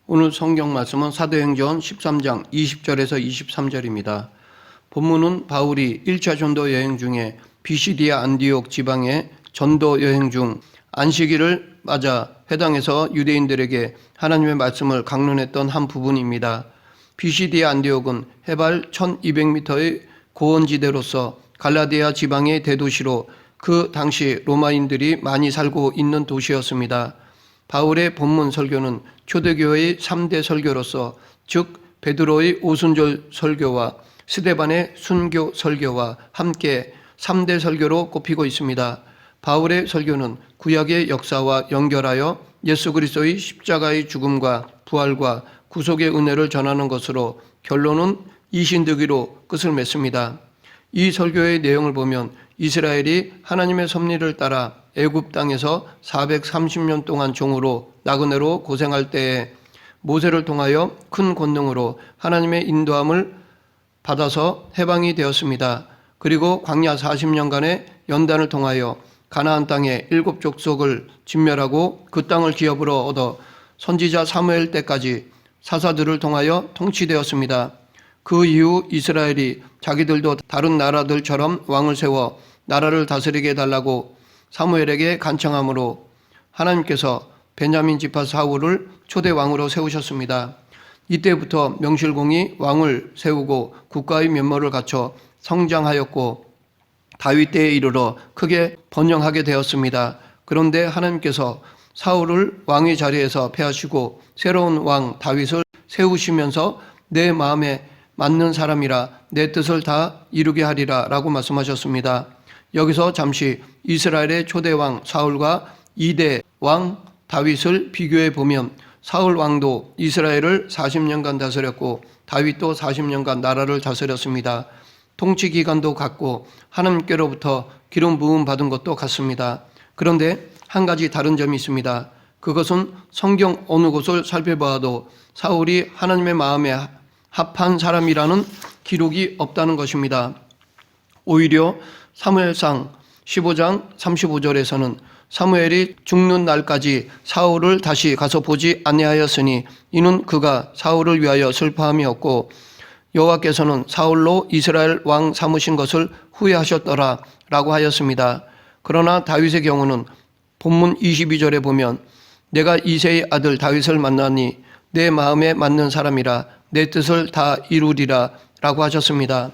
오늘 성경 말씀은 사도행전 13장 20절에서 23절입니다. 본문은 바울이 1차 전도 여행 중에 비시디아 안디옥 지방에 전도 여행 중 안식일을 맞아 회당에서 유대인들에게 하나님의 말씀을 강론했던 한 부분입니다. 비시디아 안디옥은 해발 1200m의 고원지대로서 갈라디아 지방의 대도시로 그 당시 로마인들이 많이 살고 있는 도시였습니다. 바울의 본문 설교는 초대교회의 3대 설교로서 즉 베드로의 오순절 설교와 스데반의 순교 설교와 함께 3대 설교로 꼽히고 있습니다. 바울의 설교는 구약의 역사와 연결하여 예수 그리스도의 십자가의 죽음과 부활과 구속의 은혜를 전하는 것으로 결론은 이신득이로 끝을 맺습니다. 이 설교의 내용을 보면 이스라엘이 하나님의 섭리를 따라 애굽 땅에서 430년 동안 종으로 나그네로 고생할 때에 모세를 통하여 큰 권능으로 하나님의 인도함을 받아서 해방이 되었습니다. 그리고 광야 40년간의 연단을 통하여 가나안 땅의 7 족속을 진멸하고 그 땅을 기업으로 얻어 선지자 사무엘 때까지 사사들을 통하여 통치되었습니다. 그 이후 이스라엘이 자기들도 다른 나라들처럼 왕을 세워 나라를 다스리게 해달라고 사무엘에게 간청함으로 하나님께서 베냐민 지파 사울을 초대 왕으로 세우셨습니다. 이때부터 명실공히 왕을 세우고 국가의 면모를 갖춰 성장하였고 다윗 때에 이르러 크게 번영하게 되었습니다. 그런데 하나님께서 사울을 왕의 자리에서 폐하시고 새로운 왕 다윗을 세우시면서 내 마음에 맞는 사람이라 내 뜻을 다 이루게 하리라 라고 말씀하셨습니다. 여기서 잠시 이스라엘의 초대왕 사울과 2대 왕 다윗을 비교해 보면 사울 왕도 이스라엘을 40년간 다스렸고 다윗도 40년간 나라를 다스렸습니다. 통치 기간도 같고 하나님께로부터 기름 부음 받은 것도 같습니다. 그런데 한 가지 다른 점이 있습니다. 그것은 성경 어느 곳을 살펴봐도 사울이 하나님의 마음에 합한 사람이라는 기록이 없다는 것입니다. 오히려 사무엘상 15장 35절에서는 사무엘이 죽는 날까지 사울을 다시 가서 보지 아니하였으니 이는 그가 사울을 위하여 슬퍼함이었고 여호와께서는 사울로 이스라엘 왕 삼으신 것을 후회하셨더라 라고 하였습니다. 그러나 다윗의 경우는 본문 22절에 보면 내가 이새의 아들 다윗을 만나니 내 마음에 맞는 사람이라 내 뜻을 다 이루리라 라고 하셨습니다.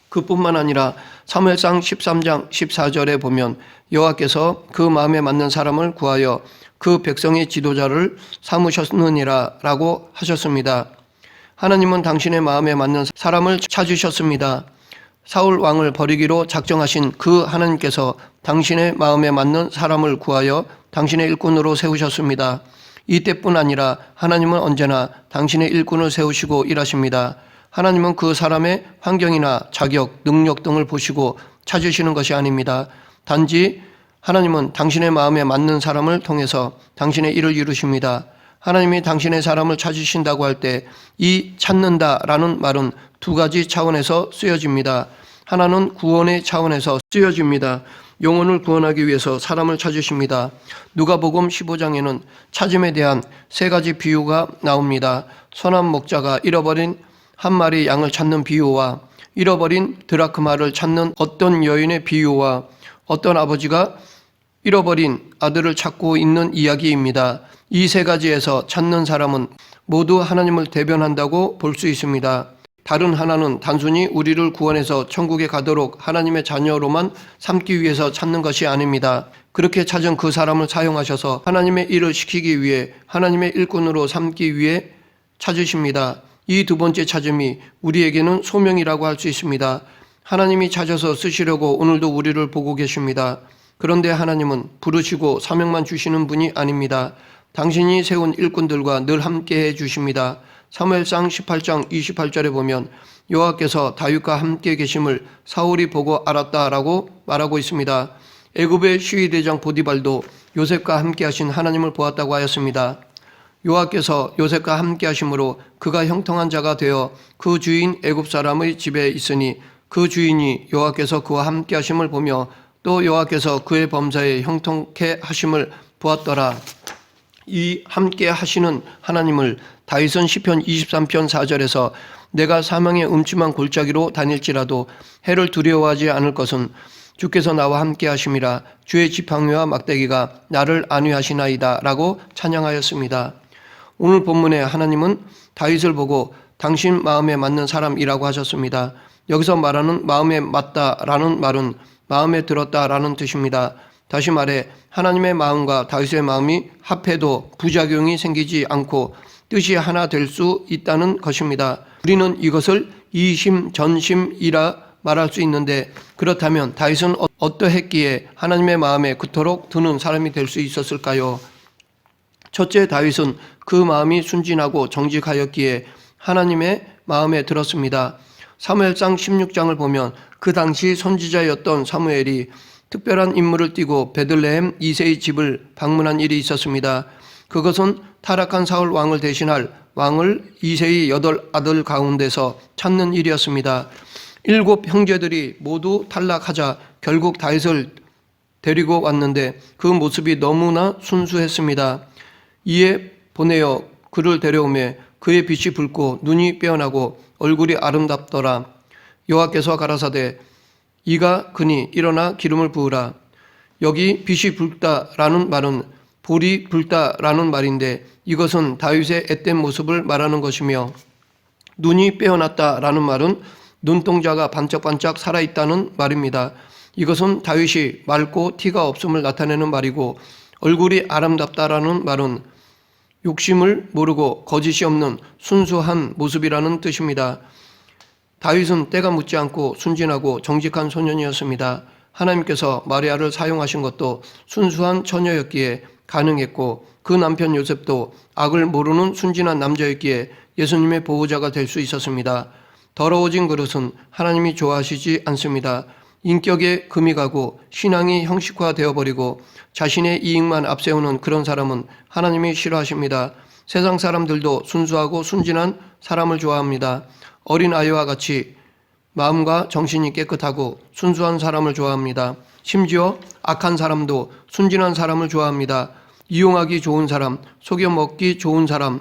그뿐만 아니라 사무엘상 13장 14절에 보면 여호와께서 그 마음에 맞는 사람을 구하여 그 백성의 지도자를 삼으셨느니라 라고 하셨습니다. 하나님은 당신의 마음에 맞는 사람을 찾으셨습니다. 사울 왕을 버리기로 작정하신 그 하나님께서 당신의 마음에 맞는 사람을 구하여 당신의 일꾼으로 세우셨습니다. 이때뿐 아니라 하나님은 언제나 당신의 일꾼을 세우시고 일하십니다. 하나님은 그 사람의 환경이나 자격, 능력 등을 보시고 찾으시는 것이 아닙니다. 단지 하나님은 당신의 마음에 맞는 사람을 통해서 당신의 일을 이루십니다. 하나님이 당신의 사람을 찾으신다고 할 때 이 찾는다라는 말은 2가지 차원에서 쓰여집니다. 하나는 구원의 차원에서 쓰여집니다. 영혼을 구원하기 위해서 사람을 찾으십니다. 누가복음 15장에는 찾음에 대한 3가지 비유가 나옵니다. 선한 목자가 잃어버린 한 마리 양을 찾는 비유와 잃어버린 드라크마를 찾는 어떤 여인의 비유와 어떤 아버지가 잃어버린 아들을 찾고 있는 이야기입니다. 이 3가지에서 찾는 사람은 모두 하나님을 대변한다고 볼 수 있습니다. 다른 하나는 단순히 우리를 구원해서 천국에 가도록 하나님의 자녀로만 삼기 위해서 찾는 것이 아닙니다. 그렇게 찾은 그 사람을 사용하셔서 하나님의 일을 시키기 위해 하나님의 일꾼으로 삼기 위해 찾으십니다. 이 2번째 찾음이 우리에게는 소명이라고 할 수 있습니다. 하나님이 찾아서 쓰시려고 오늘도 우리를 보고 계십니다. 그런데 하나님은 부르시고 사명만 주시는 분이 아닙니다. 당신이 세운 일꾼들과 늘 함께 해 주십니다. 사무엘상 18장 28절에 보면 여호와께서 다윗과 함께 계심을 사울이 보고 알았다라고 말하고 있습니다. 애굽의 시위대장 보디발도 요셉과 함께 하신 하나님을 보았다고 하였습니다. 여호와께서 요셉과 함께 하심으로 그가 형통한 자가 되어 그 주인 애굽 사람의 집에 있으니 그 주인이 여호와께서 그와 함께 하심을 보며 또 여호와께서 그의 범사에 형통케 하심을 보았더라. 이 함께 하시는 하나님을 다윗은 시편 23편 4절에서 내가 사망의 음침한 골짜기로 다닐지라도 해를 두려워하지 않을 것은 주께서 나와 함께 하심이라 주의 지팡이와 막대기가 나를 안위하시나이다 라고 찬양하였습니다. 오늘 본문에 하나님은 다윗을 보고 당신 마음에 맞는 사람이라고 하셨습니다. 여기서 말하는 마음에 맞다라는 말은 마음에 들었다라는 뜻입니다. 다시 말해 하나님의 마음과 다윗의 마음이 합해도 부작용이 생기지 않고 뜻이 하나 될 수 있다는 것입니다. 우리는 이것을 이심 전심이라 말할 수 있는데 그렇다면 다윗은 어떠했기에 하나님의 마음에 그토록 드는 사람이 될 수 있었을까요? 첫째, 다윗은 그 마음이 순진하고 정직하였기에 하나님의 마음에 들었습니다. 사무엘상 16장을 보면 그 당시 선지자였던 사무엘이 특별한 임무를 띠고 베들레헴 이새의 집을 방문한 일이 있었습니다. 그것은 타락한 사울 왕을 대신할 왕을 이새의 8아들 가운데서 찾는 일이었습니다. 7 형제들이 모두 탈락하자 결국 다윗을 데리고 왔는데 그 모습이 너무나 순수했습니다. 이에 보내어 그를 데려오매 그의 빛이 붉고 눈이 빼어나고 얼굴이 아름답더라. 여호와께서 가라사대 이가 그니 일어나 기름을 부으라. 여기 빛이 붉다라는 말은 볼이 붉다라는 말인데 이것은 다윗의 앳된 모습을 말하는 것이며 눈이 빼어났다라는 말은 눈동자가 반짝반짝 살아있다는 말입니다. 이것은 다윗이 맑고 티가 없음을 나타내는 말이고 얼굴이 아름답다라는 말은 욕심을 모르고 거짓이 없는 순수한 모습이라는 뜻입니다. 다윗은 때가 묻지 않고 순진하고 정직한 소년이었습니다. 하나님께서 마리아를 사용하신 것도 순수한 처녀였기에 가능했고 그 남편 요셉도 악을 모르는 순진한 남자였기에 예수님의 보호자가 될 수 있었습니다. 더러워진 그릇은 하나님이 좋아하시지 않습니다. 인격에 금이 가고 신앙이 형식화되어 버리고 자신의 이익만 앞세우는 그런 사람은 하나님이 싫어하십니다. 세상 사람들도 순수하고 순진한 사람을 좋아합니다. 어린아이와 같이 마음과 정신이 깨끗하고 순수한 사람을 좋아합니다. 심지어 악한 사람도 순진한 사람을 좋아합니다. 이용하기 좋은 사람, 속여먹기 좋은 사람,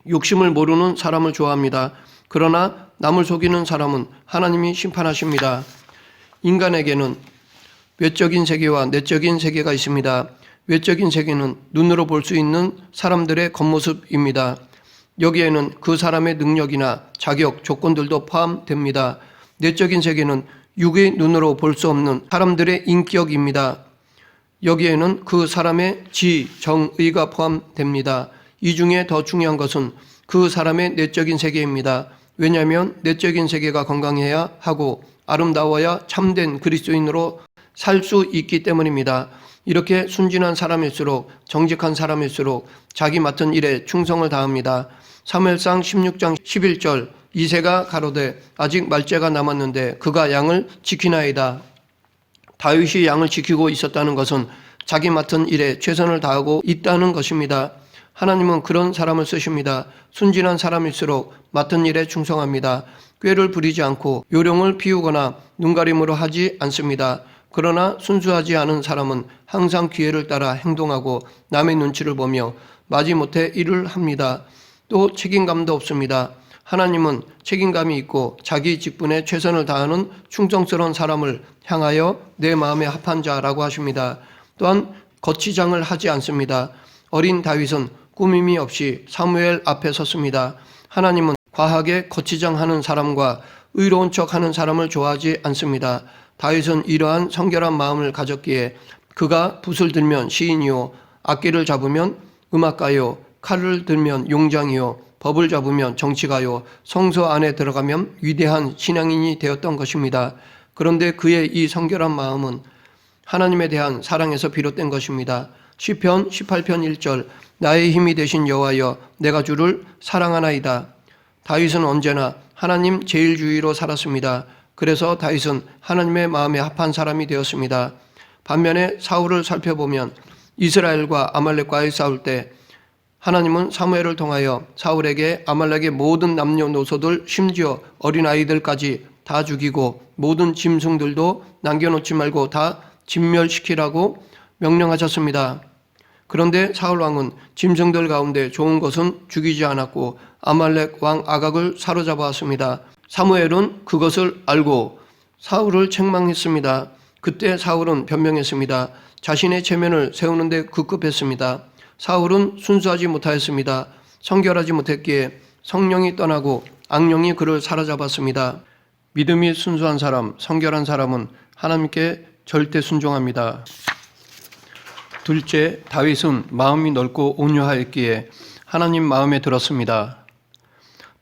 욕심을 모르는 사람을 좋아합니다. 그러나 남을 속이는 사람은 하나님이 심판하십니다. 인간에게는 외적인 세계와 내적인 세계가 있습니다. 외적인 세계는 눈으로 볼 수 있는 사람들의 겉모습입니다. 여기에는 그 사람의 능력이나 자격, 조건들도 포함됩니다. 내적인 세계는 육의 눈으로 볼 수 없는 사람들의 인격입니다. 여기에는 그 사람의 지, 정의가 포함됩니다. 이 중에 더 중요한 것은 그 사람의 내적인 세계입니다. 왜냐하면 내적인 세계가 건강해야 하고 아름다워야 참된 그리스도인으로 살 수 있기 때문입니다. 이렇게 순진한 사람일수록 정직한 사람일수록 자기 맡은 일에 충성을 다합니다. 사무엘상 16장 11절 이새가 가로되 아직 말째가 남았는데 그가 양을 지키나이다. 다윗이 양을 지키고 있었다는 것은 자기 맡은 일에 최선을 다하고 있다는 것입니다. 하나님은 그런 사람을 쓰십니다. 순진한 사람일수록 맡은 일에 충성합니다. 꾀를 부리지 않고 요령을 피우거나 눈가림으로 하지 않습니다. 그러나 순수하지 않은 사람은 항상 기회를 따라 행동하고 남의 눈치를 보며 마지못해 일을 합니다. 또 책임감도 없습니다. 하나님은 책임감이 있고 자기 직분에 최선을 다하는 충성스러운 사람을 향하여 내 마음에 합한 자라고 하십니다. 또한 거치장을 하지 않습니다. 어린 다윗은 꾸밈이 없이 사무엘 앞에 섰습니다. 하나님은 과하게 거치장하는 사람과 의로운 척하는 사람을 좋아하지 않습니다. 다윗은 이러한 성결한 마음을 가졌기에 그가 붓을 들면 시인이요 악기를 잡으면 음악가요 칼을 들면 용장이요 법을 잡으면 정치가요 성소 안에 들어가면 위대한 신앙인이 되었던 것입니다. 그런데 그의 이 성결한 마음은 하나님에 대한 사랑에서 비롯된 것입니다. 시편 18편 1절 나의 힘이 되신 여호와여 내가 주를 사랑하나이다. 다윗은 언제나 하나님 제일주의로 살았습니다. 그래서 다윗은 하나님의 마음에 합한 사람이 되었습니다. 반면에 사울을 살펴보면 이스라엘과 아말렉과의 싸울 때 하나님은 사무엘을 통하여 사울에게 아말렉의 모든 남녀노소들 심지어 어린아이들까지 다 죽이고 모든 짐승들도 남겨놓지 말고 다 진멸시키라고 명령하셨습니다. 그런데 사울 왕은 짐승들 가운데 좋은 것은 죽이지 않았고 아말렉 왕 아각을 사로잡았습니다. 사무엘은 그것을 알고 사울을 책망했습니다. 그때 사울은 변명했습니다. 자신의 체면을 세우는데 급급했습니다. 사울은 순수하지 못하였습니다. 성결하지 못했기에 성령이 떠나고 악령이 그를 사로잡았습니다. 믿음이 순수한 사람, 성결한 사람은 하나님께 절대 순종합니다. 둘째, 다윗은 마음이 넓고 온유하였기에 하나님 마음에 들었습니다.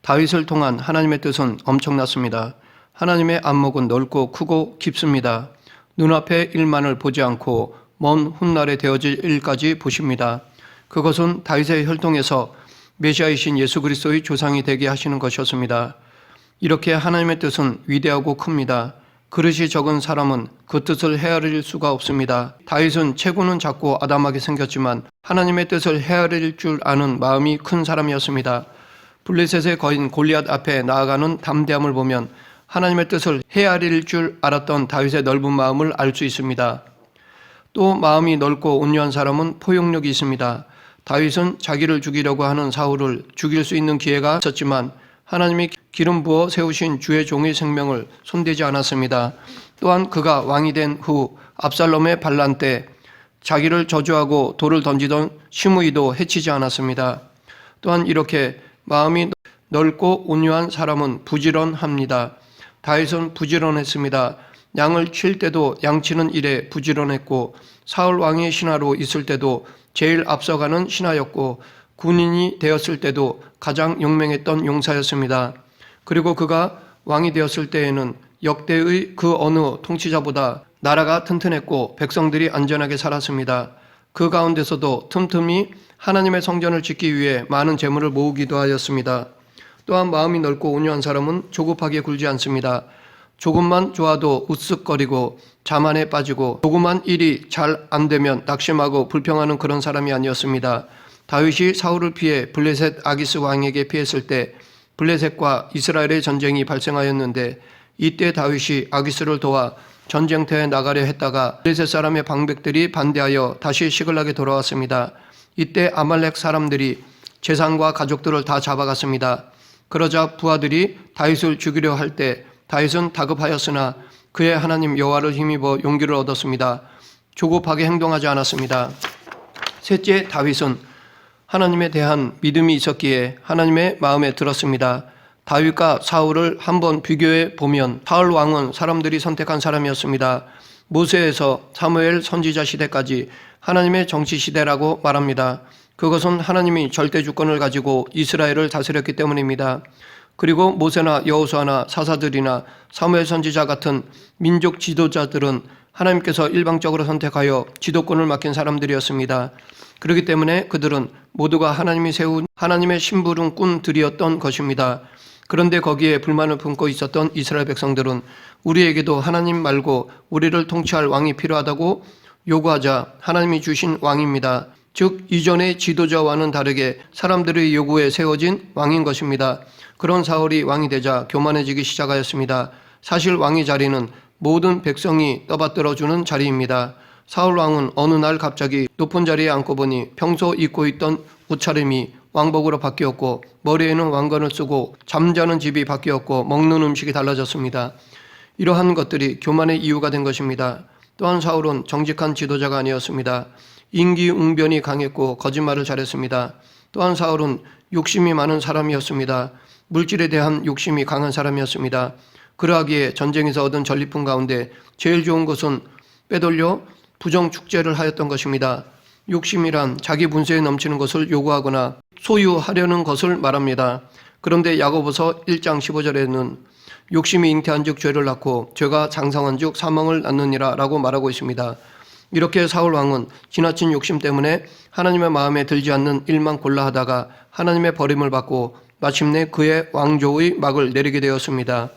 다윗을 통한 하나님의 뜻은 엄청났습니다. 하나님의 안목은 넓고 크고 깊습니다. 눈앞의 일만을 보지 않고 먼 훗날에 되어질 일까지 보십니다. 그것은 다윗의 혈통에서 메시아이신 예수 그리스도의 조상이 되게 하시는 것이었습니다. 이렇게 하나님의 뜻은 위대하고 큽니다. 그릇이 적은 사람은 그 뜻을 헤아릴 수가 없습니다. 다윗은 체구는 작고 아담하게 생겼지만 하나님의 뜻을 헤아릴 줄 아는 마음이 큰 사람이었습니다. 블레셋의 거인 골리앗 앞에 나아가는 담대함을 보면 하나님의 뜻을 헤아릴 줄 알았던 다윗의 넓은 마음을 알 수 있습니다. 또 마음이 넓고 온유한 사람은 포용력이 있습니다. 다윗은 자기를 죽이려고 하는 사울을 죽일 수 있는 기회가 있었지만 하나님이 기름 부어 세우신 주의 종의 생명을 손대지 않았습니다. 또한 그가 왕이 된 후 압살롬의 반란 때 자기를 저주하고 돌을 던지던 시므이도 해치지 않았습니다. 또한 이렇게 마음이 넓고 온유한 사람은 부지런합니다. 다윗은 부지런했습니다. 양을 칠 때도 양치는 일에 부지런했고 사울 왕의 신하로 있을 때도 제일 앞서가는 신하였고 군인이 되었을 때도 가장 용맹했던 용사였습니다. 그리고 그가 왕이 되었을 때에는 역대의 그 어느 통치자보다 나라가 튼튼했고 백성들이 안전하게 살았습니다. 그 가운데서도 틈틈이 하나님의 성전을 짓기 위해 많은 재물을 모으기도 하였습니다. 또한 마음이 넓고 온유한 사람은 조급하게 굴지 않습니다. 조금만 좋아도 우쓱거리고 자만에 빠지고 조그만 일이 잘 안 되면 낙심하고 불평하는 그런 사람이 아니었습니다. 다윗이 사울을 피해 블레셋 아기스 왕에게 피했을 때 블레셋과 이스라엘의 전쟁이 발생하였는데 이때 다윗이 아기스를 도와 전쟁터에 나가려 했다가 블레셋 사람의 방백들이 반대하여 다시 시글락에 돌아왔습니다. 이때 아말렉 사람들이 재산과 가족들을 다 잡아갔습니다. 그러자 부하들이 다윗을 죽이려 할 때 다윗은 다급하였으나 그의 하나님 여호와를 힘입어 용기를 얻었습니다. 조급하게 행동하지 않았습니다. 셋째, 다윗은 하나님에 대한 믿음이 있었기에 하나님의 마음에 들었습니다. 다윗과 사울을 한번 비교해 보면 사울 왕은 사람들이 선택한 사람이었습니다. 모세에서 사무엘 선지자 시대까지 하나님의 정치 시대라고 말합니다. 그것은 하나님이 절대 주권을 가지고 이스라엘을 다스렸기 때문입니다. 그리고 모세나 여호수아나 사사들이나 사무엘 선지자 같은 민족 지도자들은 하나님께서 일방적으로 선택하여 지도권을 맡긴 사람들이었습니다. 그렇기 때문에 그들은 모두가 하나님이 세운 하나님의 심부름꾼들이었던 것입니다. 그런데 거기에 불만을 품고 있었던 이스라엘 백성들은 우리에게도 하나님 말고 우리를 통치할 왕이 필요하다고 요구하자 하나님이 주신 왕입니다. 즉 이전의 지도자와는 다르게 사람들의 요구에 세워진 왕인 것입니다. 그런 사울이 왕이 되자 교만해지기 시작하였습니다. 사실 왕의 자리는 모든 백성이 떠받들어주는 자리입니다. 사울 왕은 어느 날 갑자기 높은 자리에 앉고 보니 평소 입고 있던 옷차림이 왕복으로 바뀌었고 머리에는 왕관을 쓰고 잠자는 집이 바뀌었고 먹는 음식이 달라졌습니다. 이러한 것들이 교만의 이유가 된 것입니다. 또한 사울은 정직한 지도자가 아니었습니다. 인기응변이 강했고 거짓말을 잘했습니다. 또한 사울은 욕심이 많은 사람이었습니다. 물질에 대한 욕심이 강한 사람이었습니다. 그러하기에 전쟁에서 얻은 전리품 가운데 제일 좋은 것은 빼돌려 부정축제를 하였던 것입니다. 욕심이란 자기 분수에 넘치는 것을 요구하거나 소유하려는 것을 말합니다. 그런데 야고보서 1장 15절에는 욕심이 잉태한 즉 죄를 낳고 죄가 장성한 즉 사망을 낳느니라 라고 말하고 있습니다. 이렇게 사울 왕은 지나친 욕심 때문에 하나님의 마음에 들지 않는 일만 골라 하다가 하나님의 버림을 받고 마침내 그의 왕조의 막을 내리게 되었습니다.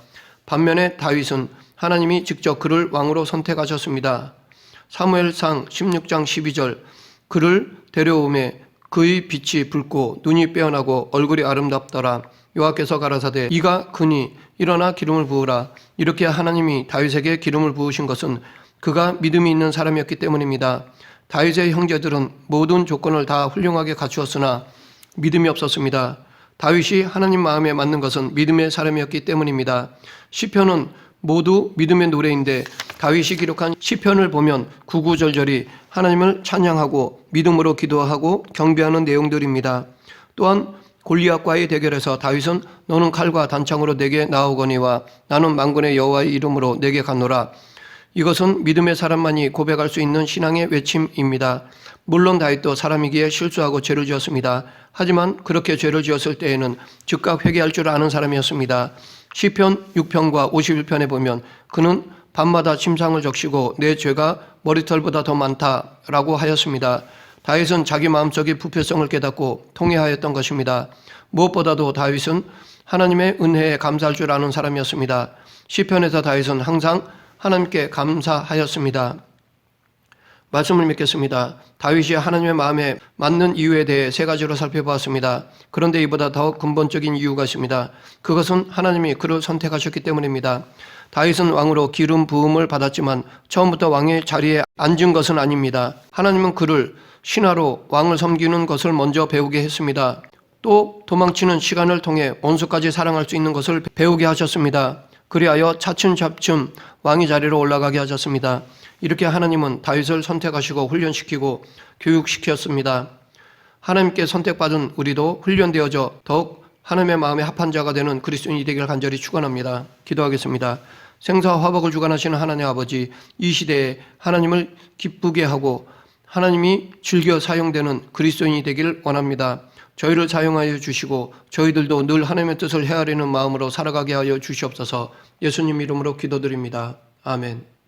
반면에 다윗은 하나님이 직접 그를 왕으로 선택하셨습니다. 사무엘상 16장 12절 그를 데려오매 그의 빛이 붉고 눈이 빼어나고 얼굴이 아름답더라. 여호와께서 가라사대 이가 그니 일어나 기름을 부으라. 이렇게 하나님이 다윗에게 기름을 부으신 것은 그가 믿음이 있는 사람이었기 때문입니다. 다윗의 형제들은 모든 조건을 다 훌륭하게 갖추었으나 믿음이 없었습니다. 다윗이 하나님 마음에 맞는 것은 믿음의 사람이었기 때문입니다. 시편은 모두 믿음의 노래인데 다윗이 기록한 시편을 보면 구구절절히 하나님을 찬양하고 믿음으로 기도하고 경배하는 내용들입니다. 또한 골리앗과의 대결에서 다윗은 너는 칼과 단창으로 내게 나오거니와 나는 만군의 여호와의 이름으로 내게 가노라. 이것은 믿음의 사람만이 고백할 수 있는 신앙의 외침입니다. 물론 다윗도 사람이기에 실수하고 죄를 지었습니다. 하지만 그렇게 죄를 지었을 때에는 즉각 회개할 줄 아는 사람이었습니다. 시편 6편과 51편에 보면 그는 밤마다 침상을 적시고 내 죄가 머리털보다 더 많다라고 하였습니다. 다윗은 자기 마음속의 부패성을 깨닫고 통회하였던 것입니다. 무엇보다도 다윗은 하나님의 은혜에 감사할 줄 아는 사람이었습니다. 시편에서 다윗은 항상 하나님께 감사하였습니다. 말씀을 믿겠습니다. 다윗이 하나님의 마음에 맞는 이유에 대해 세 가지로 살펴보았습니다. 그런데 이보다 더 근본적인 이유가 있습니다. 그것은 하나님이 그를 선택하셨기 때문입니다. 다윗은 왕으로 기름 부음을 받았지만 처음부터 왕의 자리에 앉은 것은 아닙니다. 하나님은 그를 신하로 왕을 섬기는 것을 먼저 배우게 했습니다. 또 도망치는 시간을 통해 원수까지 사랑할 수 있는 것을 배우게 하셨습니다. 그리하여 차츰차츰 왕의 자리로 올라가게 하셨습니다. 이렇게 하나님은 다윗을 선택하시고 훈련시키고 교육시켰습니다. 하나님께 선택받은 우리도 훈련되어져 더욱 하나님의 마음에 합한 자가 되는 그리스도인이 되기를 간절히 축원합니다. 기도하겠습니다. 생사와 화복을 주관하시는 하나님 아버지, 이 시대에 하나님을 기쁘게 하고 하나님이 즐겨 사용되는 그리스도인이 되기를 원합니다. 저희를 사용하여 주시고 저희들도 늘 하나님의 뜻을 헤아리는 마음으로 살아가게 하여 주시옵소서. 예수님 이름으로 기도드립니다. 아멘.